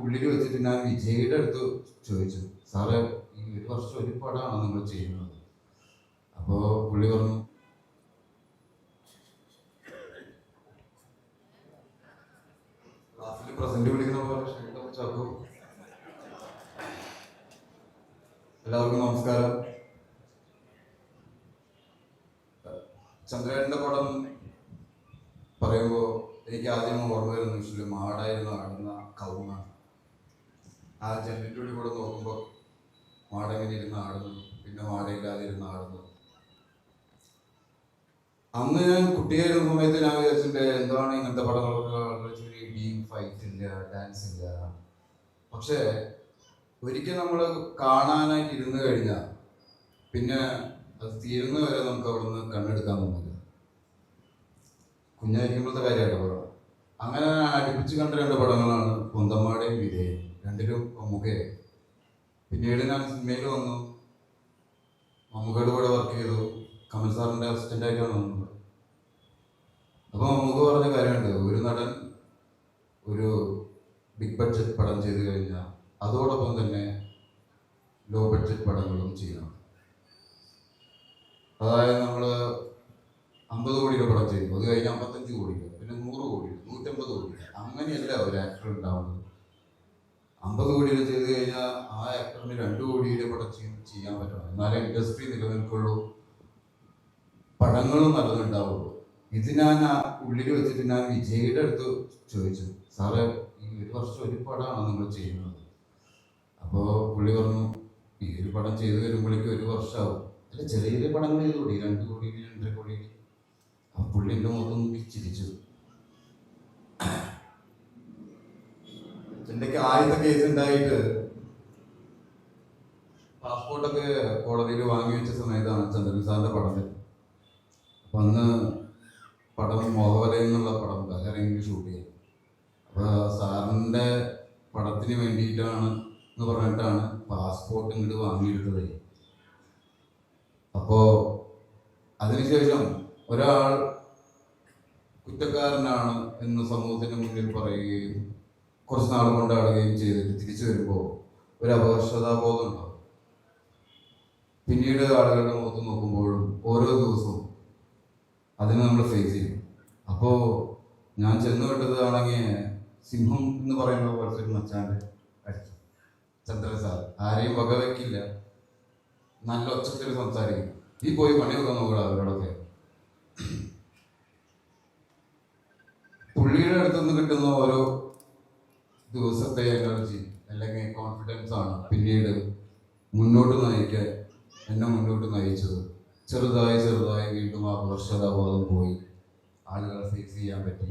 ഉള്ളിൽ വെച്ചിട്ട് ഞാൻ വിജയുടെ അടുത്ത് ചോദിച്ചു, സാറ് ഈ ഒരു വർഷം ഒരു പടമാണോ നിങ്ങൾ ചെയ്യുന്നത്? അപ്പോൾ പുള്ളി പറഞ്ഞു, ക്ലാസ്സിൽ പ്രസന്റ് വിളിക്കുന്ന പോലെ ചാക്കു. എല്ലാവർക്കും നമസ്കാരം. ചന്ദ്രേട്ടൻ്റെ പടം പറയുമ്പോൾ എനിക്ക് ആദ്യം ഓർമ്മ വരുന്ന വിഷയം മാടായിരുന്നു ആടുന്ന കവുങ്ങാണ്. ആ ജനലിൻ്റെ ഉള്ളിൽ കൂടെ നോക്കുമ്പോൾ മാടെങ്ങനെ ഇരുന്ന് ആടുന്നു, പിന്നെ മാടയില്ലാതെ ഇരുന്ന് ആടുന്നു. അന്ന് ഞാൻ കുട്ടിയായിരുന്ന സമയത്ത് ഞാൻ വിചാരിച്ചിട്ട് എന്താണ് ഇങ്ങനത്തെ പടങ്ങളൊക്കെ ഇടിയും ഫൈറ്റ് ഇല്ല, ഡാൻസ് ഇല്ല. പക്ഷേ ഒരിക്കൽ നമ്മൾ കാണാനായിട്ട് ഇരുന്ന് കഴിഞ്ഞാൽ പിന്നെ അത് തീരുന്ന വരെ നമുക്ക് അവിടെ നിന്ന് കണ്ണെടുക്കാൻ തോന്നില്ല. കുഞ്ഞായിരിക്കുമ്പോഴത്തെ കാര്യമായിട്ട് പടം. അങ്ങനെ അടുപ്പിച്ച് കണ്ട രണ്ട് പടങ്ങളാണ് കുന്തമ്മാടയും വിധേയും. രണ്ടിലും മമ്മൂക്കയായി. പിന്നീട് ഞാൻ സിനിമയിൽ വന്നു, മമ്മൂക്കയുടെ കൂടെ വർക്ക് ചെയ്തു. കമൽ സാറിൻ്റെ അസിസ്റ്റൻ്റായിട്ടാണ് വന്നത്. അപ്പോൾ മമ്മൂക്ക പറഞ്ഞ കാര്യമുണ്ട്, ഒരു നടൻ ഒരു ബിഗ് ബഡ്ജറ്റ് പടം ചെയ്ത് കഴിഞ്ഞാൽ അതോടൊപ്പം തന്നെ ലോ ബഡ്ജറ്റ് പടങ്ങളും ചെയ്യണം. അതായത് നമ്മൾ 50 കോടിയുടെ പടം ചെയ്തു, അത് കഴിഞ്ഞ് 55 കോടിയുടെ, പിന്നെ 100 കോടി, 150 കോടി. അങ്ങനെയല്ല ഒരു ആക്ടർ ഉണ്ടാവുന്നത്. 50 കോടിയിൽ ചെയ്ത് കഴിഞ്ഞാൽ ആ ആക്ടറിന് 2 കോടിയുടെ പടം ചെയ്യാൻ പറ്റണം. എന്നാലേ ഇൻഡസ്ട്രി നിലനിൽക്കുള്ളൂ, പടങ്ങളും നല്ലതുണ്ടാവുള്ളൂ. ഇത് ഞാൻ ഉള്ളിൽ വെച്ചിട്ട് ഞാൻ വിജയുടെ അടുത്ത് ചോദിച്ചു, സാറ് ഈ ഒരു വർഷം ഒരു പടമാണോ നിങ്ങൾ ചെയ്യുന്നത്? അപ്പോൾ പുള്ളി പറഞ്ഞു, ഈ ഒരു പടം ചെയ്ത് വരുമ്പോഴേക്കും ഒരു വർഷമാവും. അല്ല, ചെറിയ ചെറിയ പടങ്ങൾ ചെയ്തുകൂടി, 2 കോടി 2.5 കോടി. ആ പുള്ളി എൻ്റെ മുഖത്ത് നോക്കി ചിരിച്ചു. എൻ്റെ ആദ്യത്തെ കേസ് ഉണ്ടായിട്ട് പാസ്പോർട്ടൊക്കെ കോടതിയിൽ വാങ്ങി വെച്ച സമയത്താണ് ചന്ദ്രൻ സാറിൻ്റെ പടം. അപ്പം അന്ന് പടം മോഹവലയം എന്നുള്ള പടം ബഹ്റൈനിൽ ഷൂട്ട് ചെയ്തു. അപ്പോൾ സാറിൻ്റെ പടത്തിന് വേണ്ടിയിട്ടാണ് എന്ന് പറഞ്ഞിട്ടാണ് പാസ്പോർട്ട് ഇങ്ങോട്ട് വാങ്ങിയെടുത്തത്. അപ്പോൾ അതിനുശേഷം ഒരാൾ കുറ്റക്കാരനാണ് എന്ന് സമൂഹത്തിന് മുന്നിൽ പറയുകയും കുറച്ച് നാൾ കൊണ്ടാടുകയും ചെയ്തിട്ട് തിരിച്ചു വരുമ്പോൾ ഒരു അപകർഷതാബോധം ഉണ്ടാവും. പിന്നീട് ആളുകളുടെ മുഖത്ത് നോക്കുമ്പോഴും ഓരോ ദിവസവും അതിനെ നമ്മൾ ഫേസ് ചെയ്യും. അപ്പോൾ ഞാൻ ചെന്ന് വിട്ടതാണെങ്കിൽ സിംഹം എന്ന് പറയുന്ന പോലത്തെ ഒരു മച്ചാൻ്റെ അടുത്ത് ചന്ദ്രൻ സാർ ആരെയും വകവയ്ക്കില്ല, നല്ല ഒച്ചത്തിൽ സംസാരിക്കും. ഈ പോയി പണിയൊക്കെ നോക്കുക അവരോടൊക്കെ. പുള്ളിയുടെ അടുത്തുനിന്ന് കിട്ടുന്ന ഓരോ ദിവസത്തെ എനർജി അല്ലെങ്കിൽ കോൺഫിഡൻസ് ആണ് പിന്നീട് മുന്നോട്ട് നയിക്കാൻ എന്നെ മുന്നോട്ട് നയിച്ചത്. ചെറുതായി ചെറുതായി വീണ്ടും ആ വർഷതാബോധം പോയി, ആളുകളെ ഫേസ് ചെയ്യാൻ പറ്റി.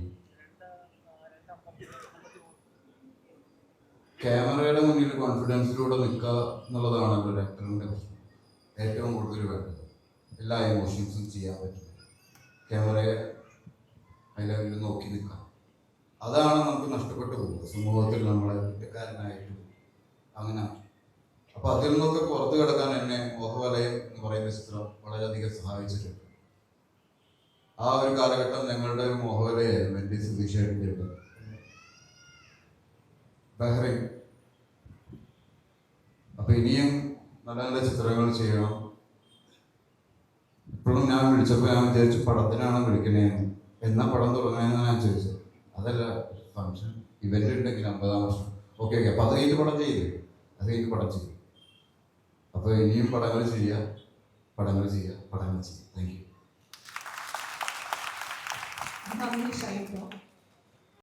ക്യാമറയുടെ മുന്നിൽ കോൺഫിഡൻസിലൂടെ നിൽക്കുക എന്നുള്ളതാണ് ഒരു ആക്ടറിൻ്റെ ഏറ്റവും കൂടുതൽ വേണ്ടത്. എല്ലാ ഇമോഷൻസും ചെയ്യാൻ പറ്റും. ക്യാമറയെ അതിൽ നോക്കി നിൽക്കാം. അതാണ് നമുക്ക് നഷ്ടപ്പെട്ടു പോകുന്നത് സമൂഹത്തിൽ, നമ്മളെ കുറ്റക്കാരനായിട്ടും അങ്ങനെ. അപ്പോൾ അതിൽ നിന്നൊക്കെ പുറത്തു കിടക്കാൻ എന്നെ മോഹവലയം എന്ന് പറയുന്ന ചിത്രം വളരെയധികം സഹായിച്ചിട്ടുണ്ട്. ആ ഒരു കാലഘട്ടം ഞങ്ങളുടെ ഒരു മോഹവലയായിരുന്നു എൻ്റെ സുധീഷേട്ടൻ്റെ ബഹ്റൈൻ. അപ്പോൾ ഇനിയും നല്ല നല്ല ചിത്രങ്ങൾ ചെയ്യണം. ഇപ്പോഴും ഞാൻ വിളിച്ചപ്പോൾ ഞാൻ വിചാരിച്ചു പടത്തിനാണ് വിളിക്കണേന്ന്. എന്നാ പടം തുടങ്ങണമെന്ന് ഞാൻ ചോദിച്ചത്. അതല്ല, ഫംഗ്ഷൻ ഇവന്റ് ഉണ്ടെങ്കിൽ 50-ാം വർഷം. ഓക്കെ. അപ്പോൾ അത് കഴിഞ്ഞ് പടം ചെയ്യില്ലേ? അത് കഴിഞ്ഞ് പടം ചെയ്യും. അപ്പോൾ ഇനിയും പടങ്ങൾ ചെയ്യുക. Thank you.